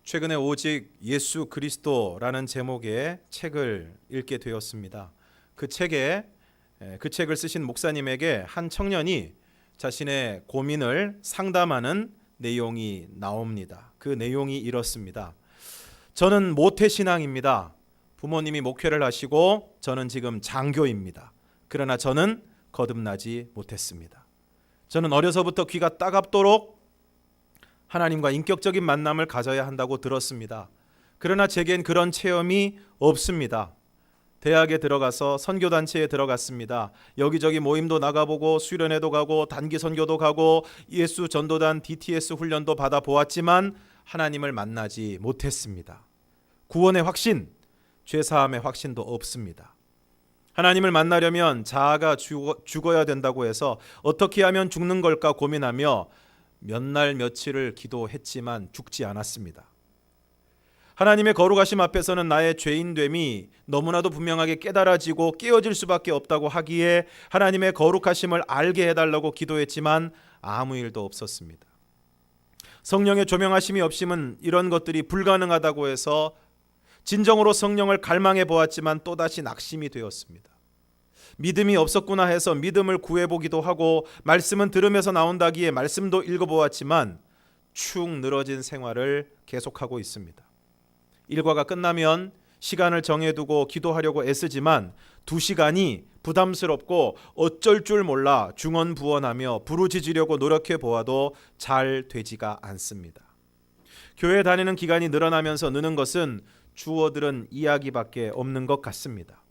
최근에 오직 예수 그리스도라는 제목의 책을 읽게 되었습니다. 그 책을 쓰신 목사님에게 한 청년이 자신의 고민을 상담하는 내용이 나옵니다. 그 내용이 이렇습니다. 저는 모태신앙입니다. 부모님이 목회를 하시고 저는 지금 장교입니다. 그러나 저는 거듭나지 못했습니다. 저는 어려서부터 귀가 따갑도록 하나님과 인격적인 만남을 가져야 한다고 들었습니다. 그러나 제겐 그런 체험이 없습니다. 대학에 들어가서 선교단체에 들어갔습니다. 여기저기 모임도 나가보고 수련회도 가고 단기 선교도 가고 예수 전도단 DTS 훈련도 받아보았지만 하나님을 만나지 못했습니다. 구원의 확신, 죄사함의 확신도 없습니다. 하나님을 만나려면 자아가 죽어야 된다고 해서 어떻게 하면 죽는 걸까 고민하며 몇 날 며칠을 기도했지만 죽지 않았습니다. 하나님의 거룩하심 앞에서는 나의 죄인됨이 너무나도 분명하게 깨달아지고 깨어질 수밖에 없다고 하기에 하나님의 거룩하심을 알게 해달라고 기도했지만 아무 일도 없었습니다. 성령의 조명하심이 없이는 이런 것들이 불가능하다고 해서 진정으로 성령을 갈망해 보았지만 또다시 낙심이 되었습니다. 믿음이 없었구나 해서 믿음을 구해보기도 하고 말씀은 들으면서 나온다기에 말씀도 읽어보았지만 축 늘어진 생활을 계속하고 있습니다. 일과가 끝나면 시간을 정해두고 기도하려고 애쓰지만 2시간이 부담스럽고 어쩔 줄 몰라 중언부언하며 부르짖으려고 노력해 보아도 잘 되지가 않습니다. 교회 다니는 기간이 늘어나면서 느는 것은 주워들은 이야기밖에 없는 것 같습니다.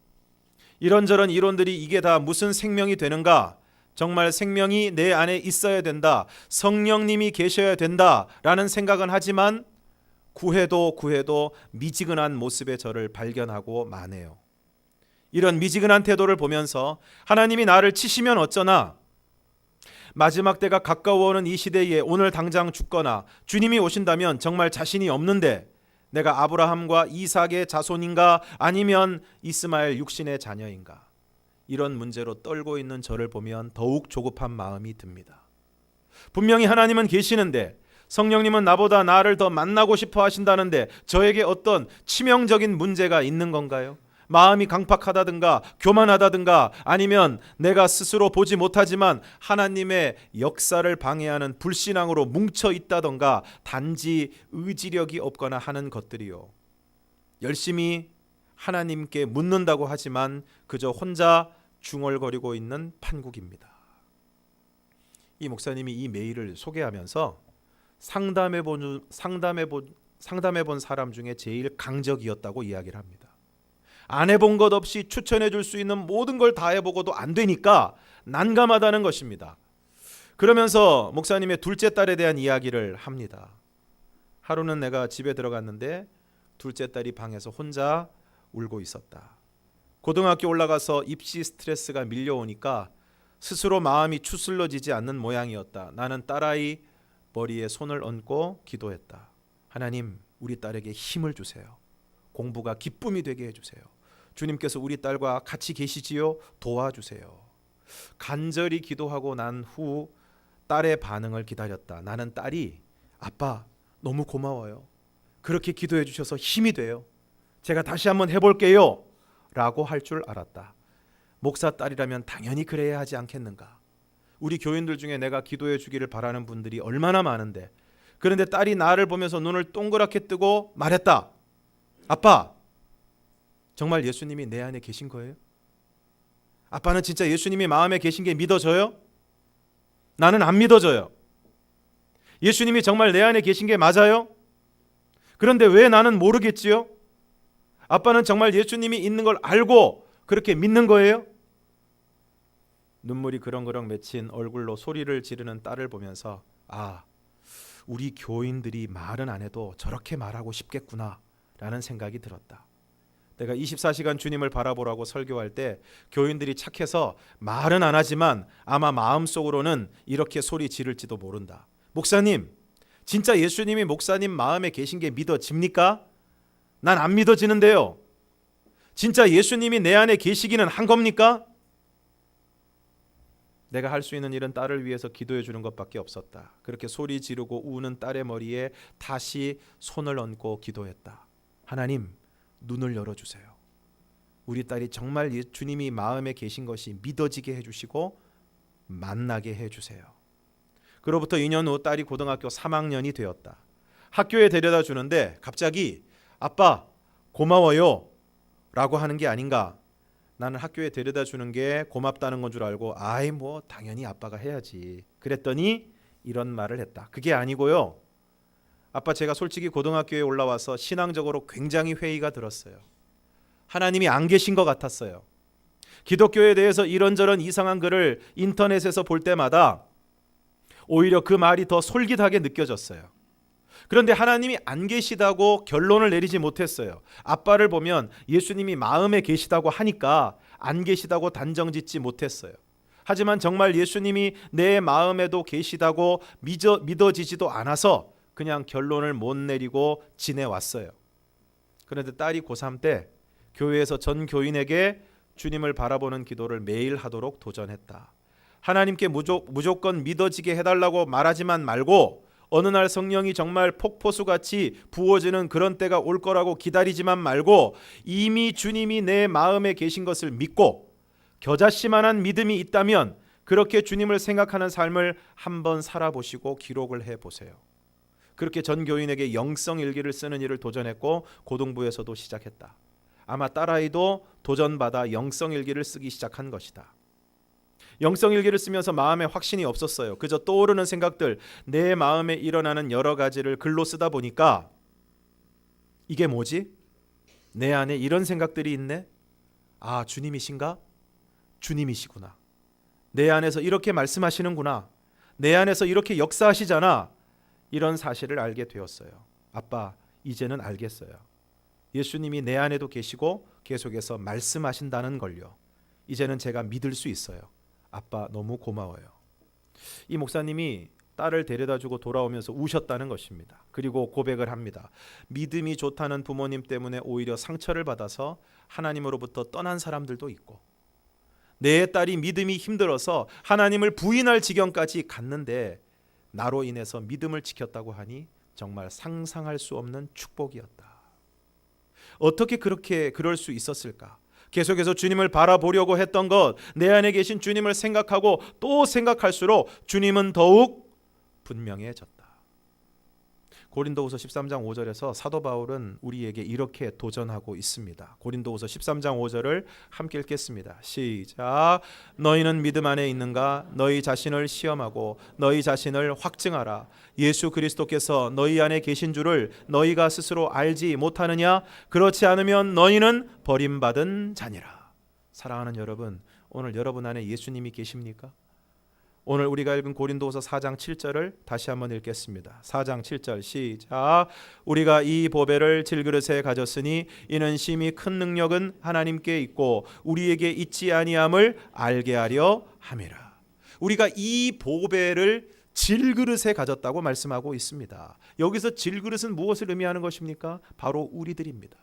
이런저런 이론들이 이게 다 무슨 생명이 되는가? 정말 생명이 내 안에 있어야 된다. 성령님이 계셔야 된다라는 생각은 하지만 구해도 미지근한 모습의 저를 발견하고 마네요. 이런 미지근한 태도를 보면서 하나님이 나를 치시면 어쩌나? 마지막 때가 가까워오는 이 시대에 오늘 당장 죽거나 주님이 오신다면 정말 자신이 없는데 내가 아브라함과 이삭의 자손인가 아니면 이스마엘 육신의 자녀인가? 이런 문제로 떨고 있는 저를 보면 더욱 조급한 마음이 듭니다. 분명히 하나님은 계시는데 성령님은 나보다 나를 더 만나고 싶어 하신다는데 저에게 어떤 치명적인 문제가 있는 건가요? 마음이 강팍하다든가 교만하다든가 아니면 내가 스스로 보지 못하지만 하나님의 역사를 방해하는 불신앙으로 뭉쳐 있다든가 단지 의지력이 없거나 하는 것들이요. 열심히 하나님께 묻는다고 하지만 그저 혼자 중얼거리고 있는 판국입니다. 이 목사님이 이 메일을 소개하면서 상담해 본 사람 중에 제일 강적이었다고 이야기를 합니다. 안 해본 것 없이 추천해 줄 수 있는 모든 걸 다 해보고도 안 되니까 난감하다는 것입니다. 그러면서 목사님의 둘째 딸에 대한 이야기를 합니다. 하루는 내가 집에 들어갔는데 둘째 딸이 방에서 혼자 울고 있었다. 고등학교 올라가서 입시 스트레스가 밀려오니까 스스로 마음이 추슬러지지 않는 모양이었다. 나는 딸아이 머리에 손을 얹고 기도했다. 하나님, 우리 딸에게 힘을 주세요. 공부가 기쁨이 되게 해주세요. 주님께서 우리 딸과 같이 계시지요? 도와주세요. 간절히 기도하고 난 후 딸의 반응을 기다렸다. 나는 딸이 아빠 너무 고마워요. 그렇게 기도해 주셔서 힘이 돼요. 제가 다시 한번 해볼게요. 라고 할 줄 알았다. 목사 딸이라면 당연히 그래야 하지 않겠는가. 우리 교인들 중에 내가 기도해 주기를 바라는 분들이 얼마나 많은데 그런데 딸이 나를 보면서 눈을 동그랗게 뜨고 말했다. 아빠, 정말 예수님이 내 안에 계신 거예요? 아빠는 진짜 예수님이 마음에 계신 게 믿어져요? 나는 안 믿어져요. 예수님이 정말 내 안에 계신 게 맞아요? 그런데 왜 나는 모르겠지요? 아빠는 정말 예수님이 있는 걸 알고 그렇게 믿는 거예요? 눈물이 그렁그렁 맺힌 얼굴로 소리를 지르는 딸을 보면서 우리 교인들이 말은 안 해도 저렇게 말하고 싶겠구나 라는 생각이 들었다. 내가 24시간 주님을 바라보라고 설교할 때 교인들이 착해서 말은 안 하지만 아마 마음속으로는 이렇게 소리 지를지도 모른다. 목사님, 진짜 예수님이 목사님 마음에 계신 게 믿어집니까? 난 안 믿어지는데요. 진짜 예수님이 내 안에 계시기는 한 겁니까? 내가 할 수 있는 일은 딸을 위해서 기도해 주는 것밖에 없었다. 그렇게 소리 지르고 우는 딸의 머리에 다시 손을 얹고 기도했다. 하나님, 눈을 열어주세요. 우리 딸이 정말 주님이 마음에 계신 것이 믿어지게 해주시고 만나게 해주세요. 그로부터 2년 후 딸이 고등학교 3학년이 되었다. 학교에 데려다 주는데 갑자기 아빠 고마워요 라고 하는 게 아닌가. 나는 학교에 데려다 주는 게 고맙다는 건 줄 알고 아이 뭐 당연히 아빠가 해야지 그랬더니 이런 말을 했다. 그게 아니고요. 아빠, 제가 솔직히 고등학교에 올라와서 신앙적으로 굉장히 회의가 들었어요. 하나님이 안 계신 것 같았어요. 기독교에 대해서 이런저런 이상한 글을 인터넷에서 볼 때마다 오히려 그 말이 더 솔깃하게 느껴졌어요. 그런데 하나님이 안 계시다고 결론을 내리지 못했어요. 아빠를 보면 예수님이 마음에 계시다고 하니까 안 계시다고 단정짓지 못했어요. 하지만 정말 예수님이 내 마음에도 계시다고 믿어지지도 않아서 그냥 결론을 못 내리고 지내왔어요. 그런데 딸이 고3 때 교회에서 전 교인에게 주님을 바라보는 기도를 매일 하도록 도전했다. 하나님께 무조건 믿어지게 해달라고 말하지만 말고 어느 날 성령이 정말 폭포수같이 부어지는 그런 때가 올 거라고 기다리지만 말고 이미 주님이 내 마음에 계신 것을 믿고 겨자씨만한 믿음이 있다면 그렇게 주님을 생각하는 삶을 한번 살아보시고 기록을 해보세요. 그렇게 전 교인에게 영성일기를 쓰는 일을 도전했고 고등부에서도 시작했다. 아마 딸아이도 도전받아 영성일기를 쓰기 시작한 것이다. 영성일기를 쓰면서 마음에 확신이 없었어요. 그저 떠오르는 생각들, 내 마음에 일어나는 여러 가지를 글로 쓰다 보니까 이게 뭐지? 내 안에 이런 생각들이 있네? 아, 주님이신가? 주님이시구나. 내 안에서 이렇게 말씀하시는구나. 내 안에서 이렇게 역사하시잖아. 이런 사실을 알게 되었어요. 아빠, 이제는 알겠어요. 예수님이 내 안에도 계시고 계속해서 말씀하신다는 걸요. 이제는 제가 믿을 수 있어요. 아빠 너무 고마워요. 이 목사님이 딸을 데려다주고 돌아오면서 우셨다는 것입니다. 그리고 고백을 합니다. 믿음이 좋다는 부모님 때문에 오히려 상처를 받아서 하나님으로부터 떠난 사람들도 있고 내 딸이 믿음이 힘들어서 하나님을 부인할 지경까지 갔는데 나로 인해서 믿음을 지켰다고 하니 정말 상상할 수 없는 축복이었다. 어떻게 그럴 수 있었을까? 계속해서 주님을 바라보려고 했던 것, 내 안에 계신 주님을 생각하고 또 생각할수록 주님은 더욱 분명해졌다. 고린도후서 13장 5절에서 사도 바울은 우리에게 이렇게 도전하고 있습니다. 고린도후서 13장 5절을 함께 읽겠습니다. 시작. 너희는 믿음 안에 있는가? 너희 자신을 시험하고 너희 자신을 확증하라. 예수 그리스도께서 너희 안에 계신 줄을 너희가 스스로 알지 못하느냐? 그렇지 않으면 너희는 버림받은 자니라. 사랑하는 여러분, 오늘 여러분 안에 예수님이 계십니까? 오늘 우리가 읽은 고린도후서 4장 7절을 다시 한번 읽겠습니다. 4장 7절 시작. 우리가 이 보배를 질그릇에 가졌으니 이는 심히 큰 능력은 하나님께 있고 우리에게 있지 아니함을 알게 하려 함이라. 우리가 이 보배를 질그릇에 가졌다고 말씀하고 있습니다. 여기서 질그릇은 무엇을 의미하는 것입니까? 바로 우리들입니다.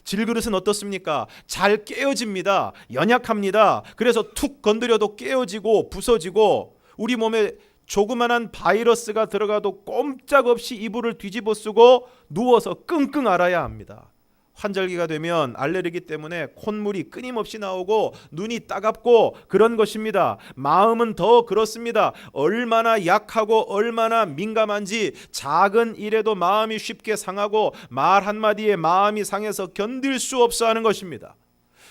질그릇은 어떻습니까? 잘 깨어집니다. 연약합니다. 그래서 툭 건드려도 깨어지고 부서지고 우리 몸에 조그만한 바이러스가 들어가도 꼼짝없이 이불을 뒤집어 쓰고 누워서 끙끙 앓아야 합니다. 환절기가 되면 알레르기 때문에 콧물이 끊임없이 나오고 눈이 따갑고 그런 것입니다. 마음은 더 그렇습니다. 얼마나 약하고 얼마나 민감한지 작은 일에도 마음이 쉽게 상하고 말 한마디에 마음이 상해서 견딜 수 없어 하는 것입니다.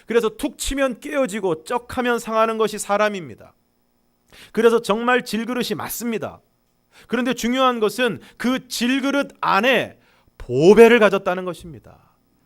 그래서 툭 치면 깨어지고 쩍하면 상하는 것이 사람입니다. 그래서 정말 질그릇이 맞습니다. 그런데 중요한 것은 그 질그릇 안에 보배를 가졌다는 것입니다.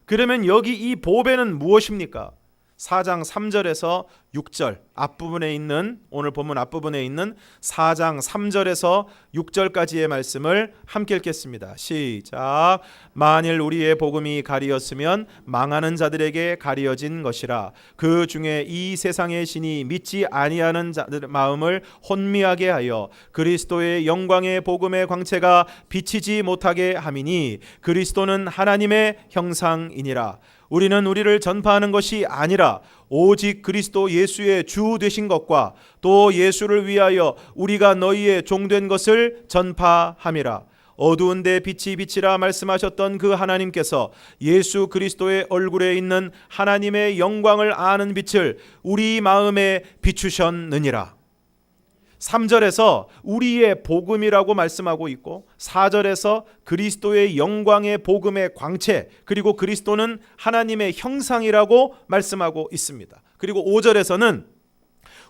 그러면 여기 이 보배는 무엇입니까? 4장 3절에서 6절 앞부분에 있는 오늘 본문 앞부분에 있는 4장 3절에서 6절까지의 말씀을 함께 읽겠습니다. 시작. 만일 우리의 복음이 가리었으면 망하는 자들에게 가리어진 것이라. 그 중에 이 세상의 신이 믿지 아니하는 자들의 마음을 혼미하게 하여 그리스도의 영광의 복음의 광채가 비치지 못하게 함이니 그리스도는 하나님의 형상이니라. 우리는 우리를 전파하는 것이 아니라 오직 그리스도 예수의 주 되신 것과 또 예수를 위하여 우리가 너희의 종된 것을 전파함이라. 어두운 데 빛이 비치라 말씀하셨던 그 하나님께서 예수 그리스도의 얼굴에 있는 하나님의 영광을 아는 빛을 우리 마음에 비추셨느니라. 3절에서 우리의 복음이라고 말씀하고 있고 4절에서 그리스도의 영광의 복음의 광채, 그리고 그리스도는 하나님의 형상이라고 말씀하고 있습니다. 그리고 5절에서는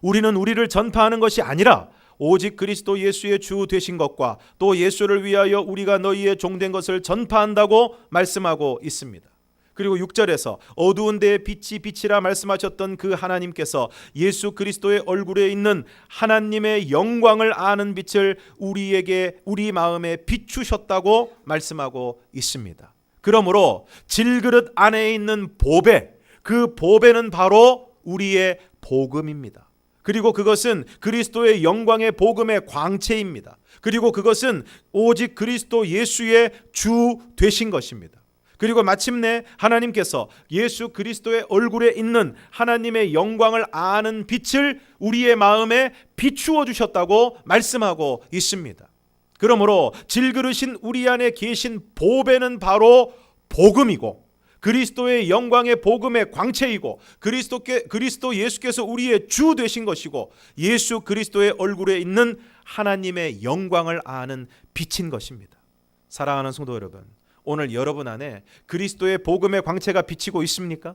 우리는 우리를 전파하는 것이 아니라 오직 그리스도 예수의 주 되신 것과 또 예수를 위하여 우리가 너희의 종된 것을 전파한다고 말씀하고 있습니다. 그리고 6절에서 어두운 데에 빛이 비치라 말씀하셨던 그 하나님께서 예수 그리스도의 얼굴에 있는 하나님의 영광을 아는 빛을 우리 마음에 비추셨다고 말씀하고 있습니다. 그러므로 질그릇 안에 있는 보배, 그 보배는 바로 우리의 복음입니다. 그리고 그것은 그리스도의 영광의 복음의 광채입니다. 그리고 그것은 오직 그리스도 예수의 주 되신 것입니다. 그리고 마침내 하나님께서 예수 그리스도의 얼굴에 있는 하나님의 영광을 아는 빛을 우리의 마음에 비추어 주셨다고 말씀하고 있습니다. 그러므로 질그릇인 우리 안에 계신 보배는 바로 복음이고 그리스도의 영광의 복음의 광채이고 그리스도 예수께서 우리의 주 되신 것이고 예수 그리스도의 얼굴에 있는 하나님의 영광을 아는 빛인 것입니다. 사랑하는 성도 여러분, 오늘 여러분 안에 그리스도의 복음의 광채가 비치고 있습니까?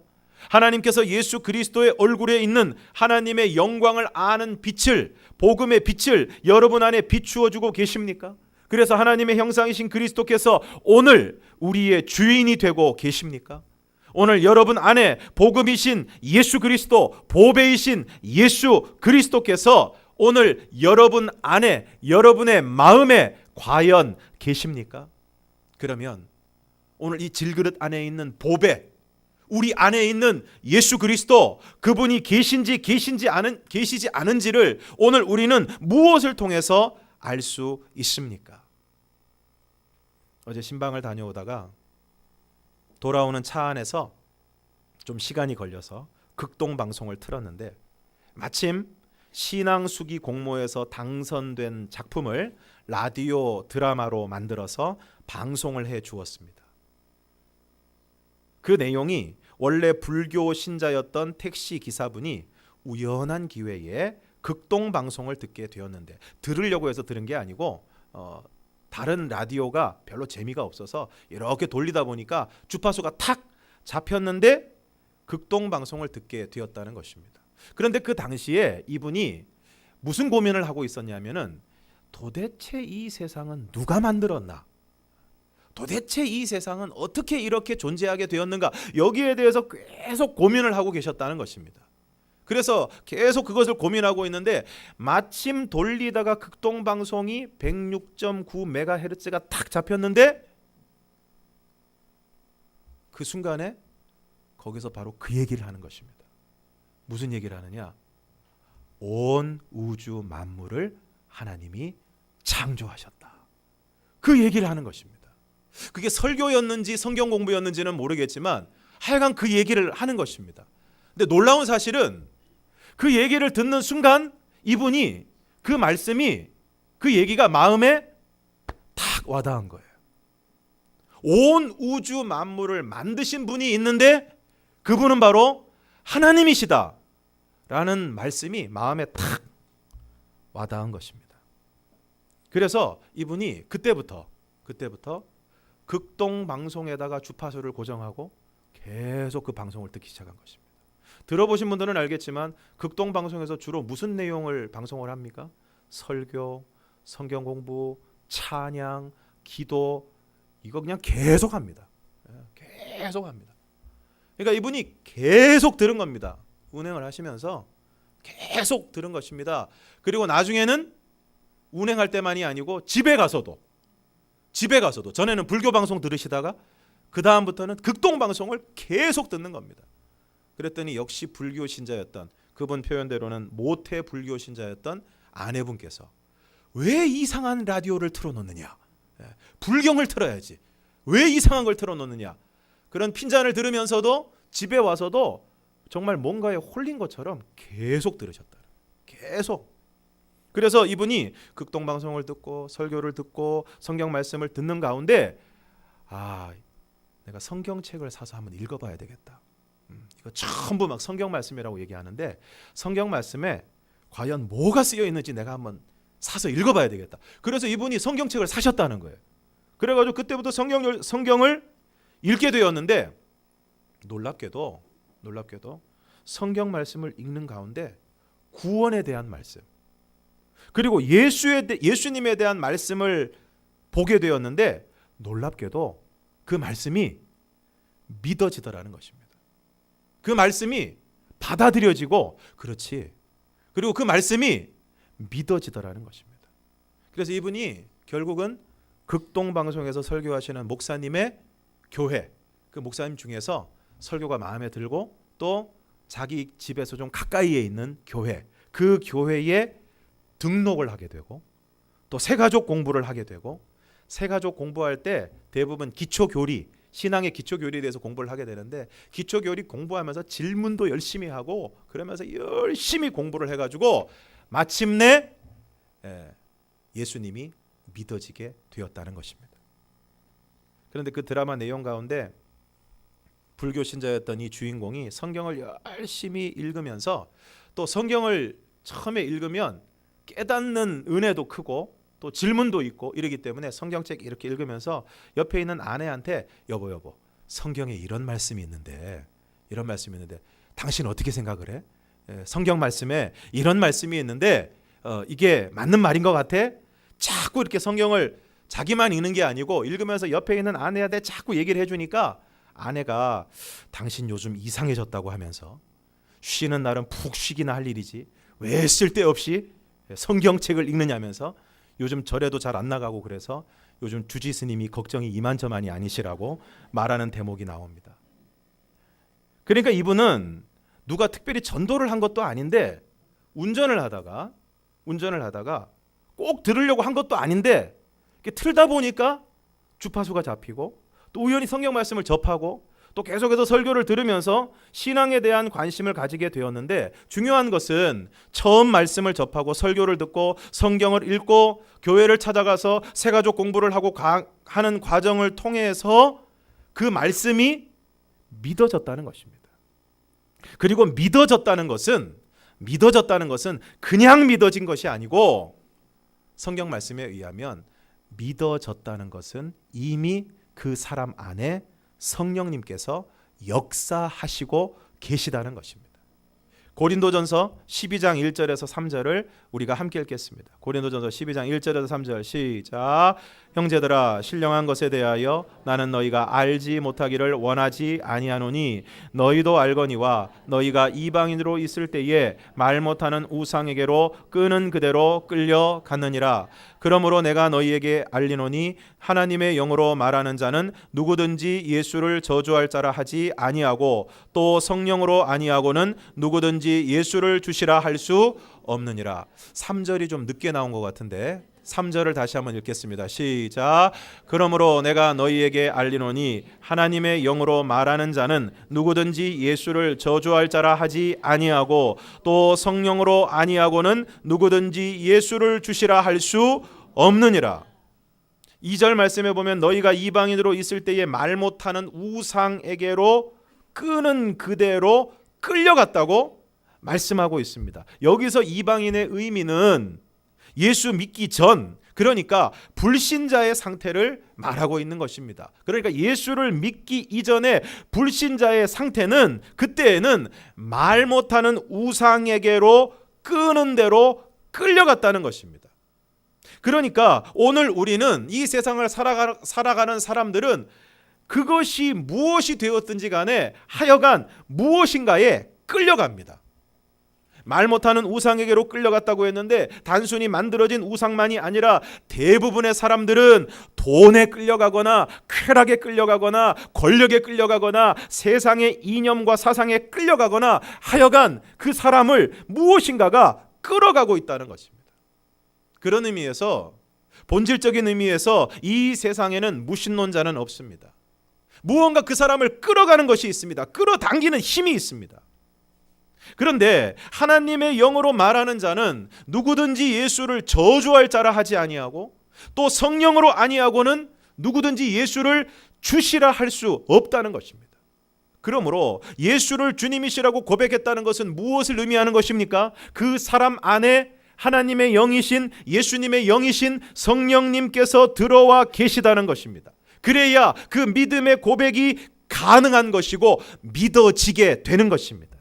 하나님께서 예수 그리스도의 얼굴에 있는 하나님의 영광을 아는 빛을, 복음의 빛을 여러분 안에 비추어 주고 계십니까? 그래서 하나님의 형상이신 그리스도께서 오늘 우리의 주인이 되고 계십니까? 오늘 여러분 안에 복음이신 예수 그리스도, 보배이신 예수 그리스도께서 오늘 여러분 안에, 여러분의 마음에 과연 계십니까? 그러면 오늘 이 질그릇 안에 있는 보배, 우리 안에 있는 예수 그리스도, 그분이 계시지 않은지를 오늘 우리는 무엇을 통해서 알 수 있습니까? 어제 신방을 다녀오다가 돌아오는 차 안에서 좀 시간이 걸려서 극동 방송을 틀었는데 마침 신앙수기 공모에서 당선된 작품을 라디오 드라마로 만들어서 방송을 해 주었습니다. 그 내용이 원래 불교 신자였던 택시 기사분이 우연한 기회에 극동 방송을 듣게 되었는데, 들으려고 해서 들은 게 아니고 다른 라디오가 별로 재미가 없어서 이렇게 돌리다 보니까 주파수가 탁 잡혔는데 극동 방송을 듣게 되었다는 것입니다. 그런데 그 당시에 이분이 무슨 고민을 하고 있었냐면은 도대체 이 세상은 누가 만들었나? 도대체 이 세상은 어떻게 이렇게 존재하게 되었는가? 여기에 대해서 계속 고민을 하고 계셨다는 것입니다. 그래서 계속 그것을 고민하고 있는데 마침 돌리다가 극동방송이 106.9MHz가 탁 잡혔는데 그 순간에 거기서 바로 그 얘기를 하는 것입니다. 무슨 얘기를 하느냐? 온 우주 만물을 하나님이 창조하셨다. 그 얘기를 하는 것입니다. 그게 설교였는지 성경 공부였는지는 모르겠지만 하여간 그 얘기를 하는 것입니다. 근데 놀라운 사실은 그 얘기를 듣는 순간 이분이 그 말씀이, 그 얘기가 마음에 탁 와닿은 거예요. 온 우주 만물을 만드신 분이 있는데 그분은 바로 하나님이시다 라는 말씀이 마음에 탁 와닿은 것입니다. 그래서 이분이 그때부터 극동 방송에다가 주파수를 고정하고 계속 그 방송을 듣기 시작한 것입니다. 들어보신 분들은 알겠지만 극동 방송에서 주로 무슨 내용을 방송을 합니까? 설교, 성경 공부, 찬양, 기도, 이거 그냥 계속 합니다. 계속 합니다. 그러니까 이분이 계속 들은 겁니다. 운행을 하시면서 계속 들은 것입니다. 그리고 나중에는 운행할 때만이 아니고 집에 가서도 전에는 불교 방송 들으시다가 그 다음부터는 극동 방송을 계속 듣는 겁니다. 그랬더니 역시 불교 신자였던, 그분 표현대로는 모태 불교 신자였던 아내분께서 왜 이상한 라디오를 틀어놓느냐, 불경을 틀어야지, 왜 이상한 걸 틀어놓느냐. 그런 핀잔을 들으면서도 집에 와서도 정말 뭔가에 홀린 것처럼 계속 들으셨다. 계속. 그래서 이분이 극동방송을 듣고 설교를 듣고 성경 말씀을 듣는 가운데 내가 성경책을 사서 한번 읽어봐야 되겠다. 이거 전부 막 성경 말씀이라고 얘기하는데 성경 말씀에 과연 뭐가 쓰여 있는지 내가 한번 사서 읽어봐야 되겠다. 그래서 이분이 성경책을 사셨다는 거예요. 그래가지고 그때부터 성경을 읽게 되었는데 놀랍게도 성경 말씀을 읽는 가운데 구원에 대한 말씀 그리고 예수님에 대한 말씀을 보게 되었는데 놀랍게도 그 말씀이 믿어지더라는 것입니다. 그 말씀이 받아들여지고 그렇지. 그리고 그 말씀이 믿어지더라는 것입니다. 그래서 이분이 결국은 극동방송에서 설교하시는 목사님의 교회 그 목사님 중에서 설교가 마음에 들고 또 자기 집에서 좀 가까이에 있는 교회 그 교회에 등록을 하게 되고 또 새가족 공부를 하게 되고 새가족 공부할 때 대부분 기초교리 신앙의 기초교리에 대해서 공부를 하게 되는데 기초교리 공부하면서 질문도 열심히 하고 그러면서 열심히 공부를 해가지고 마침내 예수님이 믿어지게 되었다는 것입니다. 그런데 그 드라마 내용 가운데 불교 신자였던 이 주인공이 성경을 열심히 읽으면서 또 성경을 처음에 읽으면 깨닫는 은혜도 크고 또 질문도 있고 이러기 때문에 성경책 이렇게 읽으면서 옆에 있는 아내한테 여보 성경에 이런 말씀이 있는데 당신 어떻게 생각을 해? 성경 말씀에 이런 말씀이 있는데 이게 맞는 말인 것 같아? 자꾸 이렇게 성경을 자기만 읽는 게 아니고 읽으면서 옆에 있는 아내한테 자꾸 얘기를 해주니까 아내가 당신 요즘 이상해졌다고 하면서 쉬는 날은 푹 쉬기나 할 일이지 왜 쓸데없이 성경책을 읽느냐면서 요즘 절에도 잘 안 나가고 그래서 요즘 주지 스님이 걱정이 이만저만이 아니시라고 말하는 대목이 나옵니다. 그러니까 이분은 누가 특별히 전도를 한 것도 아닌데 운전을 하다가 꼭 들으려고 한 것도 아닌데 틀다 보니까 주파수가 잡히고 또 우연히 성경 말씀을 접하고 또 계속해서 설교를 들으면서 신앙에 대한 관심을 가지게 되었는데 중요한 것은 처음 말씀을 접하고 설교를 듣고 성경을 읽고 교회를 찾아가서 새가족 공부를 하고 하는 과정을 통해서 그 말씀이 믿어졌다는 것입니다. 그리고 믿어졌다는 것은 그냥 믿어진 것이 아니고 성경 말씀에 의하면 믿어졌다는 것은 이미 그 사람 안에 성령님께서 역사하시고 계시다는 것입니다. 고린도전서 12장 1절에서 3절을 우리가 함께 읽겠습니다. 고린도전서 12장 1절에서 3절 시작. 형제들아 신령한 것에 대하여 나는 너희가 알지 못하기를 원하지 아니하노니 너희도 알거니와 너희가 이방인으로 있을 때에 말 못하는 우상에게로 끄는 그대로 끌려갔느니라. 그러므로 내가 너희에게 알리노니 하나님의 영으로 말하는 자는 누구든지 예수를 저주할 자라 하지 아니하고 또 성령으로 아니하고는 누구든지 예수를 주시라 할 수 없느니라. 3절이 좀 늦게 나온 것 같은데 3절을 다시 한번 읽겠습니다. 시작. 그러므로 내가 너희에게 알리노니 하나님의 영으로 말하는 자는 누구든지 예수를 저주할 자라 하지 아니하고 또 성령으로 아니하고는 누구든지 예수를 주시라 할 수 없느니라. 2절 말씀에 보면 너희가 이방인으로 있을 때에 말 못하는 우상에게로 끄는 그대로 끌려갔다고 말씀하고 있습니다. 여기서 이방인의 의미는 예수 믿기 전, 그러니까 불신자의 상태를 말하고 있는 것입니다. 그러니까 예수를 믿기 이전에 불신자의 상태는 그때에는 말 못하는 우상에게로 끄는 대로 끌려갔다는 것입니다. 그러니까 오늘 우리는 이 세상을 살아가는 사람들은 그것이 무엇이 되었든지 간에 하여간 무엇인가에 끌려갑니다. 말 못하는 우상에게로 끌려갔다고 했는데 단순히 만들어진 우상만이 아니라 대부분의 사람들은 돈에 끌려가거나 쾌락에 끌려가거나 권력에 끌려가거나 세상의 이념과 사상에 끌려가거나 하여간 그 사람을 무엇인가가 끌어가고 있다는 것입니다. 그런 의미에서 본질적인 의미에서 이 세상에는 무신론자는 없습니다. 무언가 그 사람을 끌어가는 것이 있습니다. 끌어당기는 힘이 있습니다. 그런데 하나님의 영으로 말하는 자는 누구든지 예수를 저주할 자라 하지 아니하고 또 성령으로 아니하고는 누구든지 예수를 주시라 할 수 없다는 것입니다. 그러므로 예수를 주님이시라고 고백했다는 것은 무엇을 의미하는 것입니까? 그 사람 안에 하나님의 영이신 예수님의 영이신 성령님께서 들어와 계시다는 것입니다. 그래야 그 믿음의 고백이 가능한 것이고 믿어지게 되는 것입니다.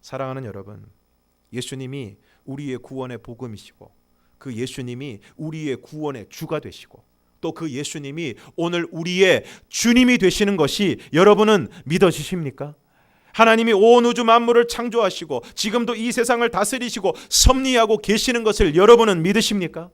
사랑하는 여러분, 예수님이 우리의 구원의 복음이시고 그 예수님이 우리의 구원의 주가 되시고 또 그 예수님이 오늘 우리의 주님이 되시는 것이 여러분은 믿어지십니까? 하나님이 온 우주 만물을 창조하시고 지금도 이 세상을 다스리시고 섭리하고 계시는 것을 여러분은 믿으십니까?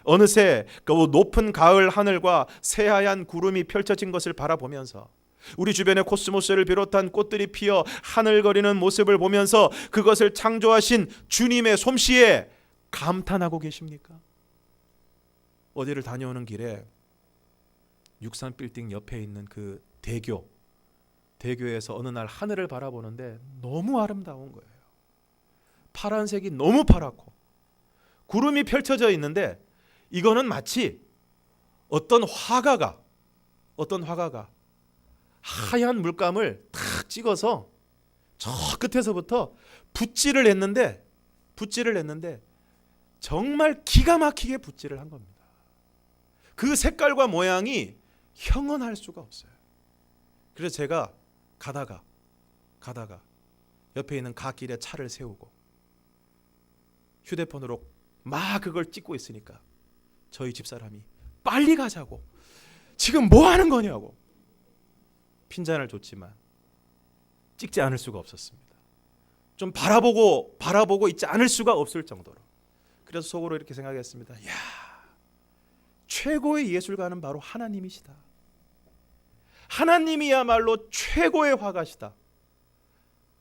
어느새 그 높은 가을 하늘과 새하얀 구름이 펼쳐진 것을 바라보면서 우리 주변의 코스모스를 비롯한 꽃들이 피어 하늘거리는 모습을 보면서 그것을 창조하신 주님의 솜씨에 감탄하고 계십니까? 어디를 다녀오는 길에 63빌딩 옆에 있는 그 대교에서 어느 날 하늘을 바라보는데 너무 아름다운 거예요. 파란색이 너무 파랗고 구름이 펼쳐져 있는데 이거는 마치 어떤 화가가 하얀 물감을 탁 찍어서 저 끝에서부터 붓질을 했는데 정말 기가 막히게 붓질을 한 겁니다. 그 색깔과 모양이 형언할 수가 없어요. 그래서 제가 가다가 옆에 있는 갓길에 차를 세우고 휴대폰으로 막 그걸 찍고 있으니까 저희 집사람이 빨리 가자고, 지금 뭐 하는 거냐고 핀잔을 줬지만 찍지 않을 수가 없었습니다. 좀 바라보고 있지 않을 수가 없을 정도로. 그래서 속으로 이렇게 생각했습니다. 야, 최고의 예술가는 바로 하나님이시다. 하나님이야말로 최고의 화가시다.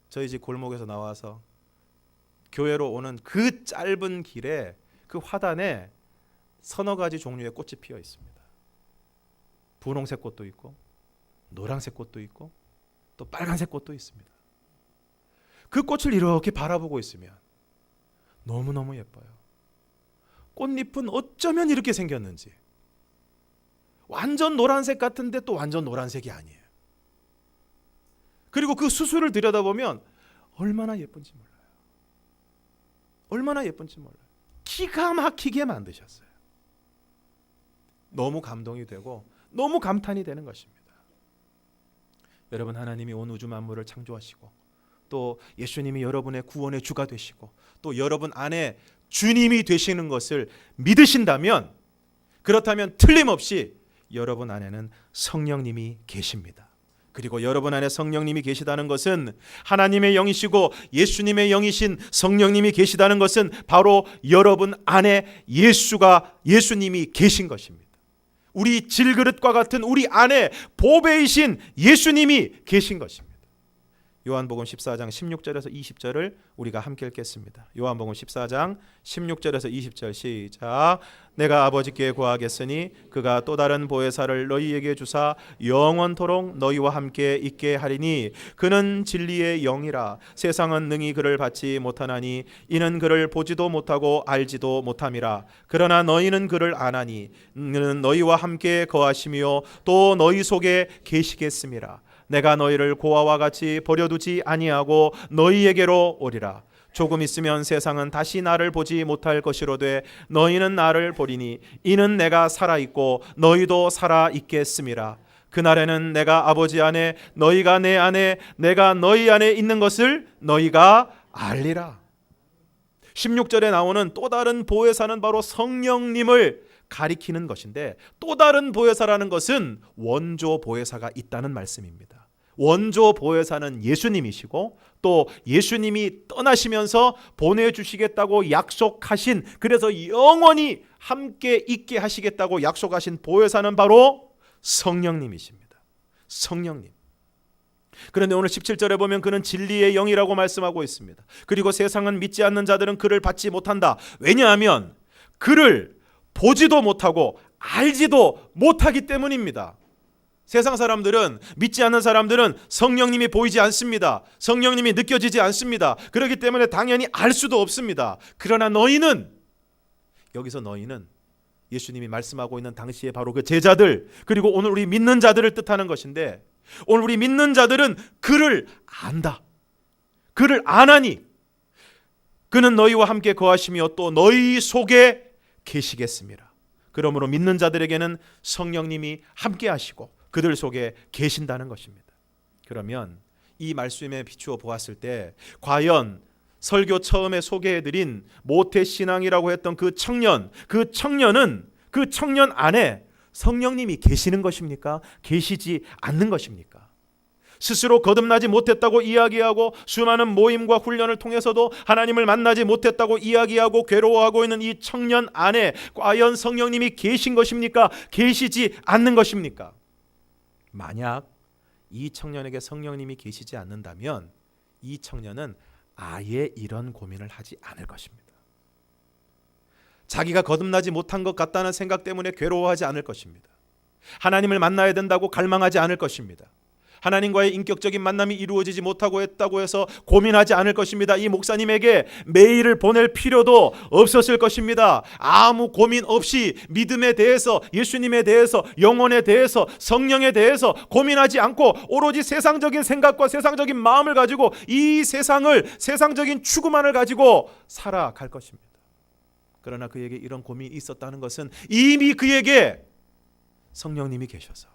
저희 집 골목에서 나와서 교회로 오는 그 짧은 길에 그 화단에 서너 가지 종류의 꽃이 피어 있습니다. 분홍색 꽃도 있고 노란색 꽃도 있고 또 빨간색 꽃도 있습니다. 그 꽃을 이렇게 바라보고 있으면 너무너무 예뻐요. 꽃잎은 어쩌면 이렇게 생겼는지 완전 노란색 같은데 또 완전 노란색이 아니에요. 그리고 그 수술을 들여다보면 얼마나 예쁜지 몰라요. 기가 막히게 만드셨어요. 너무 감동이 되고 너무 감탄이 되는 것입니다. 여러분, 하나님이 온 우주 만물을 창조하시고 또 예수님이 여러분의 구원의 주가 되시고 또 여러분 안에 주님이 되시는 것을 믿으신다면, 그렇다면 틀림없이 여러분 안에는 성령님이 계십니다. 그리고 여러분 안에 성령님이 계시다는 것은 하나님의 영이시고 예수님의 영이신 성령님이 계시다는 것은 바로 여러분 안에 예수님이 계신 것입니다. 우리 질그릇과 같은 우리 안에 보배이신 예수님이 계신 것입니다. 요한복음 14장 16절에서 20절을 우리가 함께 읽겠습니다. 요한복음 14장 16절에서 20절 시작. 내가 아버지께 구하겠으니 그가 또 다른 보혜사를 너희에게 주사 영원토록 너희와 함께 있게 하리니 그는 진리의 영이라. 세상은 능히 그를 받지 못하나니 이는 그를 보지도 못하고 알지도 못함이라. 그러나 너희는 그를 아나니 그는 너희와 함께 거하시며 또 너희 속에 계시겠음이라. 내가 너희를 고아와 같이 버려두지 아니하고 너희에게로 오리라. 조금 있으면 세상은 다시 나를 보지 못할 것이로되 너희는 나를 보리니 이는 내가 살아있고 너희도 살아있겠음이라. 그날에는 내가 아버지 안에 너희가 내 안에 내가 너희 안에 있는 것을 너희가 알리라. 16절에 나오는 또 다른 보혜사는 바로 성령님을 가리키는 것인데, 또 다른 보혜사라는 것은 원조 보혜사가 있다는 말씀입니다. 원조 보혜사는 예수님이시고 또 예수님이 떠나시면서 보내주시겠다고 약속하신, 그래서 영원히 함께 있게 하시겠다고 약속하신 보혜사는 바로 성령님이십니다. 성령님. 그런데 오늘 17절에 보면 그는 진리의 영이라고 말씀하고 있습니다. 그리고 세상은 믿지 않는 자들은 그를 받지 못한다. 왜냐하면 그를 보지도 못하고 알지도 못하기 때문입니다. 세상 사람들은, 믿지 않는 사람들은 성령님이 보이지 않습니다. 성령님이 느껴지지 않습니다. 그렇기 때문에 당연히 알 수도 없습니다. 그러나 너희는, 여기서 너희는 예수님이 말씀하고 있는 당시에 바로 그 제자들, 그리고 오늘 우리 믿는 자들을 뜻하는 것인데, 오늘 우리 믿는 자들은 그를 안다. 그를 아나니 그는 너희와 함께 거하시며 또 너희 속에 계시겠습니다. 그러므로 믿는 자들에게는 성령님이 함께 하시고 그들 속에 계신다는 것입니다. 그러면 이 말씀에 비추어 보았을 때 과연 설교 처음에 소개해드린 모태신앙이라고 했던 그 청년 안에 성령님이 계시는 것입니까? 계시지 않는 것입니까? 스스로 거듭나지 못했다고 이야기하고 수많은 모임과 훈련을 통해서도 하나님을 만나지 못했다고 이야기하고 괴로워하고 있는 이 청년 안에 과연 성령님이 계신 것입니까? 계시지 않는 것입니까? 만약 이 청년에게 성령님이 계시지 않는다면 이 청년은 아예 이런 고민을 하지 않을 것입니다. 자기가 거듭나지 못한 것 같다는 생각 때문에 괴로워하지 않을 것입니다. 하나님을 만나야 된다고 갈망하지 않을 것입니다. 하나님과의 인격적인 만남이 이루어지지 못하고 했다고 해서 고민하지 않을 것입니다. 이 목사님에게 메일을 보낼 필요도 없었을 것입니다. 아무 고민 없이 믿음에 대해서, 예수님에 대해서, 영혼에 대해서, 성령에 대해서 고민하지 않고 오로지 세상적인 생각과 세상적인 마음을 가지고 이 세상적인 추구만을 가지고 살아갈 것입니다. 그러나 그에게 이런 고민이 있었다는 것은 이미 그에게 성령님이 계셔서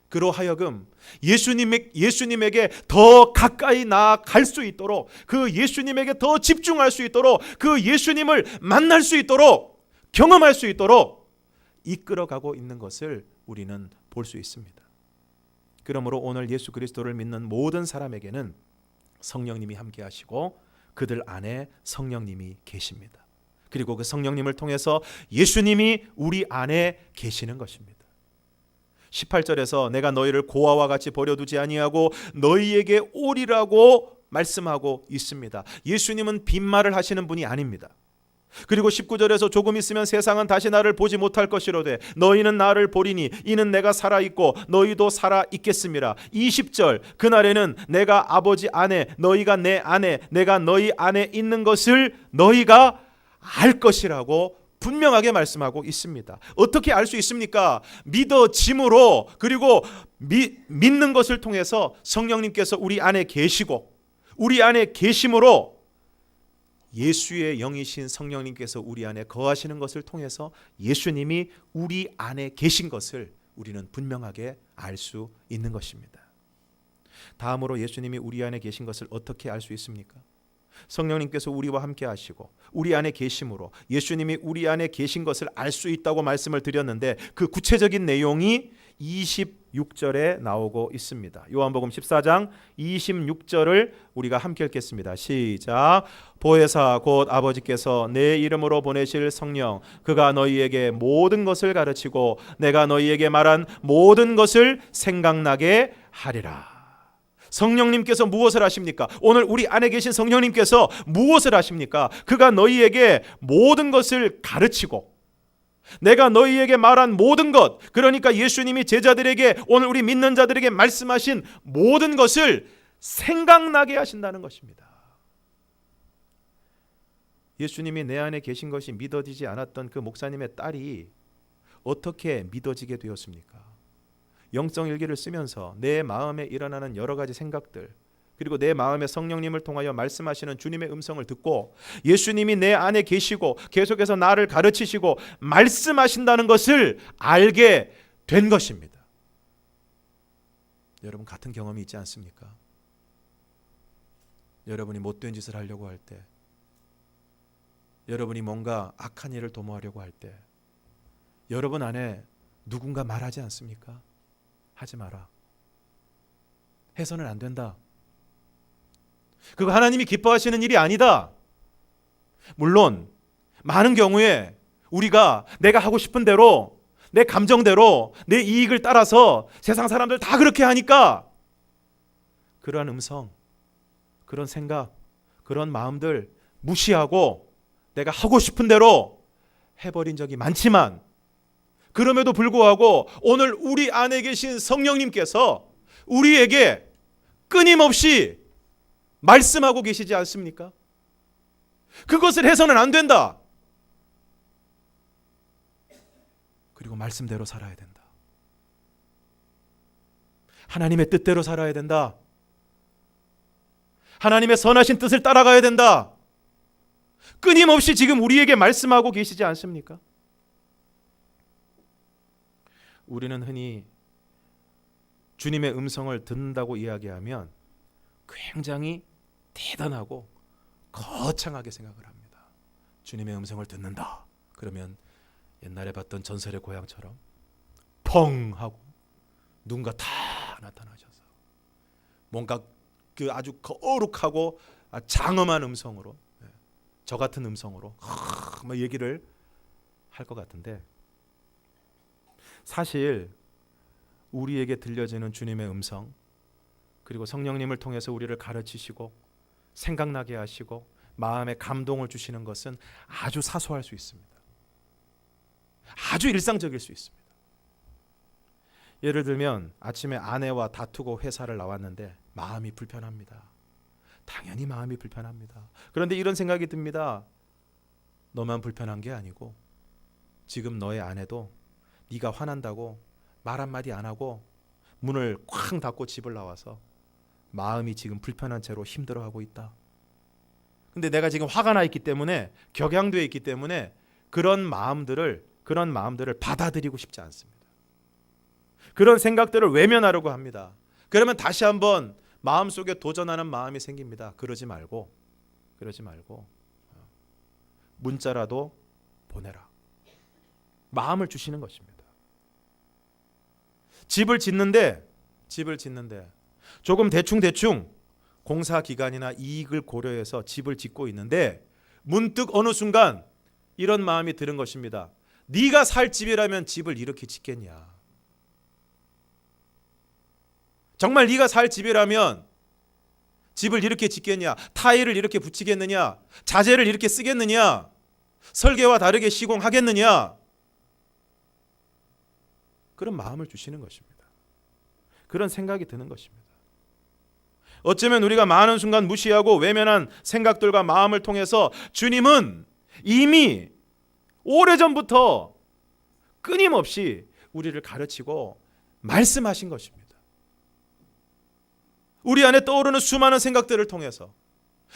그로 하여금 예수님에게 더 가까이 나아갈 수 있도록, 그 예수님에게 더 집중할 수 있도록, 그 예수님을 만날 수 있도록, 경험할 수 있도록 이끌어가고 있는 것을 우리는 볼 수 있습니다. 그러므로 오늘 예수 그리스도를 믿는 모든 사람에게는 성령님이 함께 하시고 그들 안에 성령님이 계십니다. 그리고 그 성령님을 통해서 예수님이 우리 안에 계시는 것입니다. 18절에서 내가 너희를 고아와 같이 버려두지 아니하고 너희에게 오리라고 말씀하고 있습니다. 예수님은 빈말을 하시는 분이 아닙니다. 그리고 19절에서 조금 있으면 세상은 다시 나를 보지 못할 것이로되 너희는 나를 보리니 이는 내가 살아있고 너희도 살아있겠습니다. 20절 그날에는 내가 아버지 안에 너희가 내 안에 내가 너희 안에 있는 것을 너희가 알 것이라고 분명하게 말씀하고 있습니다. 어떻게 알 수 있습니까? 믿어짐으로, 그리고 믿는 것을 통해서 성령님께서 우리 안에 계시고 우리 안에 계심으로 예수의 영이신 성령님께서 우리 안에 거하시는 것을 통해서 예수님이 우리 안에 계신 것을 우리는 분명하게 알 수 있는 것입니다. 다음으로 예수님이 우리 안에 계신 것을 어떻게 알 수 있습니까? 성령님께서 우리와 함께 하시고 우리 안에 계심으로 예수님이 우리 안에 계신 것을 알 수 있다고 말씀을 드렸는데 그 구체적인 내용이 26절에 나오고 있습니다. 요한복음 14장 26절을 우리가 함께 읽겠습니다. 시작. 보혜사 곧 아버지께서 내 이름으로 보내실 성령 그가 너희에게 모든 것을 가르치고 내가 너희에게 말한 모든 것을 생각나게 하리라. 성령님께서 무엇을 하십니까? 오늘 우리 안에 계신 성령님께서 무엇을 하십니까? 그가 너희에게 모든 것을 가르치고 내가 너희에게 말한 모든 것, 그러니까 예수님이 제자들에게, 오늘 우리 믿는 자들에게 말씀하신 모든 것을 생각나게 하신다는 것입니다. 예수님이 내 안에 계신 것이 믿어지지 않았던 그 목사님의 딸이 어떻게 믿어지게 되었습니까? 영성일기를 쓰면서 내 마음에 일어나는 여러 가지 생각들, 그리고 내 마음에 성령님을 통하여 말씀하시는 주님의 음성을 듣고 예수님이 내 안에 계시고 계속해서 나를 가르치시고 말씀하신다는 것을 알게 된 것입니다. 여러분 같은 경험이 있지 않습니까? 여러분이 못된 짓을 하려고 할 때, 여러분이 뭔가 악한 일을 도모하려고 할 때 여러분 안에 누군가 말하지 않습니까? 하지 마라. 해서는 안 된다. 그거 하나님이 기뻐하시는 일이 아니다. 물론 많은 경우에 우리가 내가 하고 싶은 대로, 내 감정대로, 내 이익을 따라서 세상 사람들 다 그렇게 하니까 그러한 음성, 그런 생각, 그런 마음들 무시하고 내가 하고 싶은 대로 해버린 적이 많지만, 그럼에도 불구하고 오늘 우리 안에 계신 성령님께서 우리에게 끊임없이 말씀하고 계시지 않습니까? 그것을 해서는 안 된다. 그리고 말씀대로 살아야 된다. 하나님의 뜻대로 살아야 된다. 하나님의 선하신 뜻을 따라가야 된다. 끊임없이 지금 우리에게 말씀하고 계시지 않습니까? 우리는 흔히 주님의 음성을 듣는다고 이야기하면 굉장히 대단하고 거창하게 생각을 합니다. 주님의 음성을 듣는다. 그러면 옛날에 봤던 전설의 고향처럼 펑 하고 누군가 다 나타나셔서 뭔가 그 아주 거룩하고 장엄한 음성으로, 저 같은 음성으로 막 얘기를 할 것 같은데, 사실 우리에게 들려지는 주님의 음성, 그리고 성령님을 통해서 우리를 가르치시고 생각나게 하시고 마음에 감동을 주시는 것은 아주 사소할 수 있습니다. 아주 일상적일 수 있습니다. 예를 들면 아침에 아내와 다투고 회사를 나왔는데 마음이 불편합니다. 당연히 마음이 불편합니다. 그런데 이런 생각이 듭니다. 너만 불편한 게 아니고 지금 너의 아내도 네가 화난다고 말 한마디 안 하고 문을 쾅 닫고 집을 나와서 마음이 지금 불편한 채로 힘들어하고 있다. 근데 내가 지금 화가 나 있기 때문에, 격양되어 있기 때문에 그런 마음들을 받아들이고 싶지 않습니다. 그런 생각들을 외면하려고 합니다. 그러면 다시 한번 마음속에 도전하는 마음이 생깁니다. 그러지 말고 문자라도 보내라. 마음을 주시는 것입니다. 집을 짓는데 조금 대충 공사 기간이나 이익을 고려해서 집을 짓고 있는데 문득 어느 순간 이런 마음이 드는 것입니다. 네가 살 집이라면 집을 이렇게 짓겠냐? 정말 네가 살 집이라면 집을 이렇게 짓겠냐? 타일을 이렇게 붙이겠느냐? 자재를 이렇게 쓰겠느냐? 설계와 다르게 시공하겠느냐? 그런 마음을 주시는 것입니다. 그런 생각이 드는 것입니다. 어쩌면 우리가 많은 순간 무시하고 외면한 생각들과 마음을 통해서 주님은 이미 오래전부터 끊임없이 우리를 가르치고 말씀하신 것입니다. 우리 안에 떠오르는 수많은 생각들을 통해서,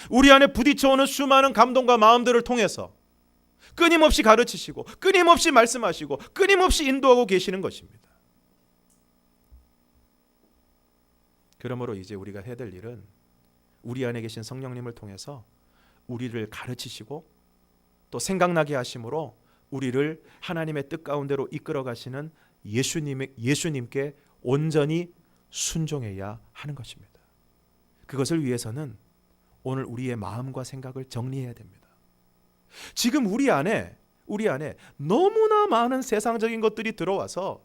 우리 안에 부딪혀오는 수많은 감동과 마음들을 통해서 끊임없이 가르치시고 끊임없이 말씀하시고 끊임없이 인도하고 계시는 것입니다. 그러므로 이제 우리가 해야 될 일은 우리 안에 계신 성령님을 통해서 우리를 가르치시고 또 생각나게 하심으로 우리를 하나님의 뜻 가운데로 이끌어 가시는 예수님께 온전히 순종해야 하는 것입니다. 그것을 위해서는 오늘 우리의 마음과 생각을 정리해야 됩니다. 지금 우리 안에 너무나 많은 세상적인 것들이 들어와서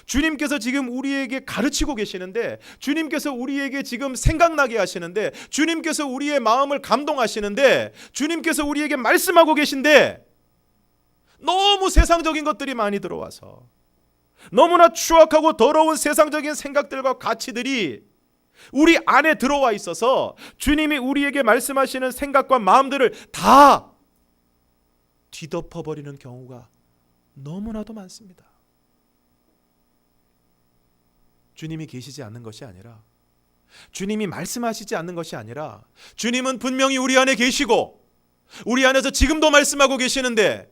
주님께서 지금 우리에게 가르치고 계시는데, 주님께서 우리에게 지금 생각나게 하시는데, 주님께서 우리의 마음을 감동하시는데, 주님께서 우리에게 말씀하고 계신데, 너무 세상적인 것들이 많이 들어와서 너무나 추악하고 더러운 세상적인 생각들과 가치들이 우리 안에 들어와 있어서 주님이 우리에게 말씀하시는 생각과 마음들을 다 뒤덮어버리는 경우가 너무나도 많습니다. 주님이 계시지 않는 것이 아니라, 주님이 말씀하시지 않는 것이 아니라, 주님은 분명히 우리 안에 계시고 우리 안에서 지금도 말씀하고 계시는데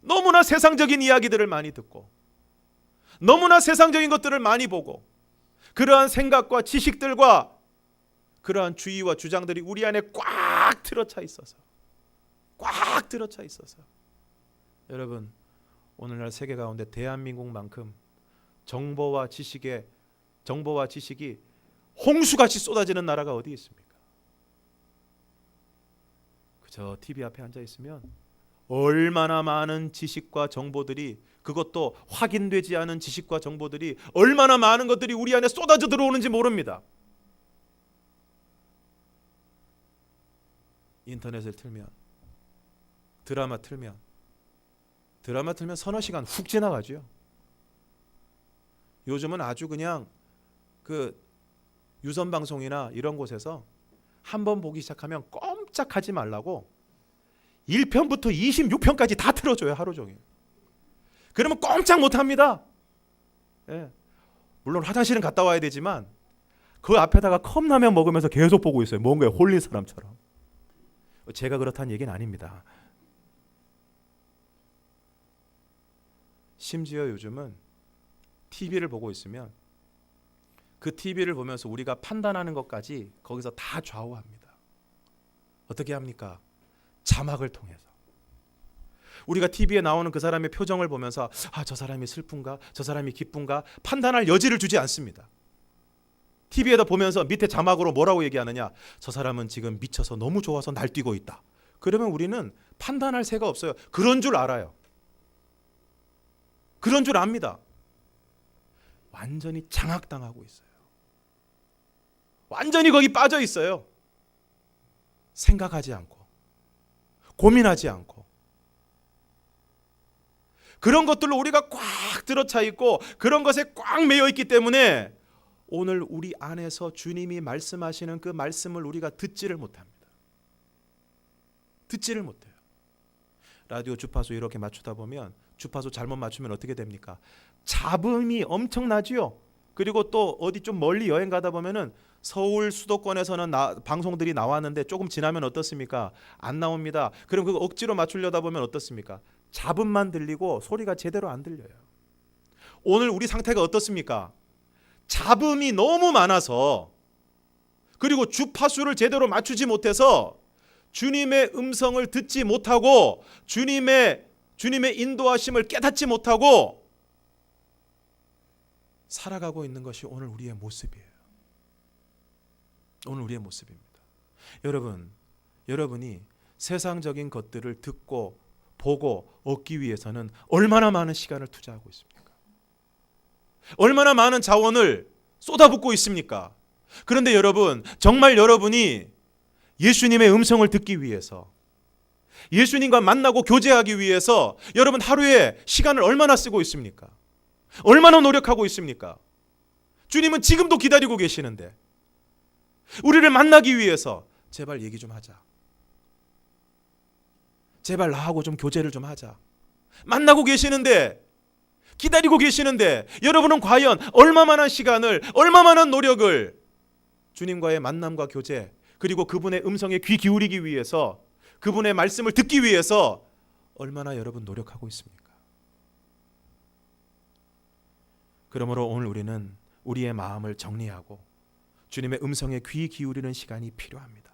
너무나 세상적인 이야기들을 많이 듣고 너무나 세상적인 것들을 많이 보고 그러한 생각과 지식들과 그러한 주의와 주장들이 우리 안에 꽉 들어차 있어서 여러분, 오늘날 세계 가운데 대한민국만큼 정보와 지식이 홍수같이 쏟아지는 나라가 어디 있습니까? 그저 TV 앞에 앉아 있으면 얼마나 많은 지식과 정보들이, 그것도 확인되지 않은 지식과 정보들이 얼마나 많은 것들이 우리 안에 쏟아져 들어오는지 모릅니다. 인터넷을 틀면, 드라마 틀면 드라마 틀면 서너 시간 훅 지나가죠. 요즘은 아주 그냥 그 유선 방송이나 이런 곳에서 한번 보기 시작하면 꼼짝하지 말라고 1편부터 26편까지 다 틀어줘요, 하루 종일. 그러면 꼼짝 못합니다. 예. 물론 화장실은 갔다 와야 되지만 그 앞에다가 컵라면 먹으면서 계속 보고 있어요. 뭔가에 홀린 사람처럼. 제가 그렇다는 얘기는 아닙니다. 심지어 요즘은 TV를 보고 있으면 그 TV를 보면서 우리가 판단하는 것까지 거기서 다 좌우합니다. 어떻게 합니까? 자막을 통해서. 우리가 TV에 나오는 그 사람의 표정을 보면서 저 사람이 슬픈가? 저 사람이 기쁜가? 판단할 여지를 주지 않습니다. TV에다 보면서 밑에 자막으로 뭐라고 얘기하느냐? 저 사람은 지금 미쳐서 너무 좋아서 날뛰고 있다. 그러면 우리는 판단할 새가 없어요. 그런 줄 알아요. 그런 줄 압니다. 완전히 장악당하고 있어요. 완전히 거기 빠져 있어요. 생각하지 않고 고민하지 않고 그런 것들로 우리가 꽉 들어차 있고 그런 것에 꽉 매여 있기 때문에 오늘 우리 안에서 주님이 말씀하시는 그 말씀을 우리가 듣지를 못합니다. 듣지를 못해요. 라디오 주파수 이렇게 맞추다 보면 주파수 잘못 맞추면 어떻게 됩니까? 잡음이 엄청나지요. 그리고 또 어디 좀 멀리 여행 가다 보면은 서울 수도권에서는 방송들이 나왔는데 조금 지나면 어떻습니까? 안 나옵니다. 그럼 그거 억지로 맞추려다 보면 어떻습니까? 잡음만 들리고 소리가 제대로 안 들려요. 오늘 우리 상태가 어떻습니까? 잡음이 너무 많아서 그리고 주파수를 제대로 맞추지 못해서 주님의 음성을 듣지 못하고 주님의 인도하심을 깨닫지 못하고 살아가고 있는 것이 오늘 우리의 모습이에요. 오늘 우리의 모습입니다. 여러분이 세상적인 것들을 듣고 보고 얻기 위해서는 얼마나 많은 시간을 투자하고 있습니까? 얼마나 많은 자원을 쏟아붓고 있습니까? 그런데 여러분, 정말 여러분이 예수님의 음성을 듣기 위해서 예수님과 만나고 교제하기 위해서 여러분 하루에 시간을 얼마나 쓰고 있습니까? 얼마나 노력하고 있습니까? 주님은 지금도 기다리고 계시는데 우리를 만나기 위해서 제발 얘기 좀 하자. 제발 나하고 좀 교제를 좀 하자. 만나고 계시는데 기다리고 계시는데 여러분은 과연 얼마만한 시간을 얼마만한 노력을 주님과의 만남과 교제 그리고 그분의 음성에 귀 기울이기 위해서 그분의 말씀을 듣기 위해서 얼마나 여러분 노력하고 있습니까? 그러므로 오늘 우리는 우리의 마음을 정리하고 주님의 음성에 귀 기울이는 시간이 필요합니다.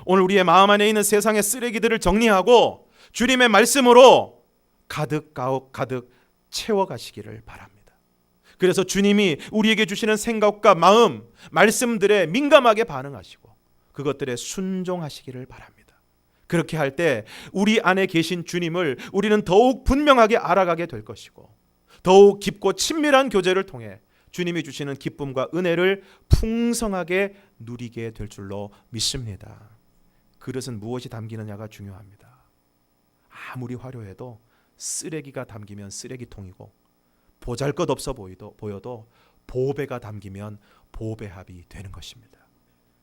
오늘 우리의 마음 안에 있는 세상의 쓰레기들을 정리하고 주님의 말씀으로 가득 채워가시기를 바랍니다. 그래서 주님이 우리에게 주시는 생각과 마음, 말씀들에 민감하게 반응하시고 그것들에 순종하시기를 바랍니다. 그렇게 할 때 우리 안에 계신 주님을 우리는 더욱 분명하게 알아가게 될 것이고 더욱 깊고 친밀한 교제를 통해 주님이 주시는 기쁨과 은혜를 풍성하게 누리게 될 줄로 믿습니다. 그릇은 무엇이 담기느냐가 중요합니다. 아무리 화려해도 쓰레기가 담기면 쓰레기통이고 보잘것없어 보여도 보배가 담기면 보배합이 되는 것입니다.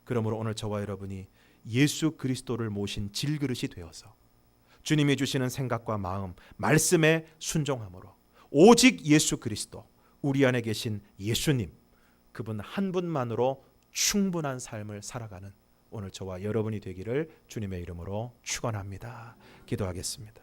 그러므로 오늘 저와 여러분이 예수 그리스도를 모신 질그릇이 되어서 주님이 주시는 생각과 마음, 말씀에 순종함으로 오직 예수 그리스도, 우리 안에 계신 예수님, 그분 한 분만으로 충분한 삶을 살아가는 오늘 저와 여러분이 되기를 주님의 이름으로 축원합니다. 기도하겠습니다.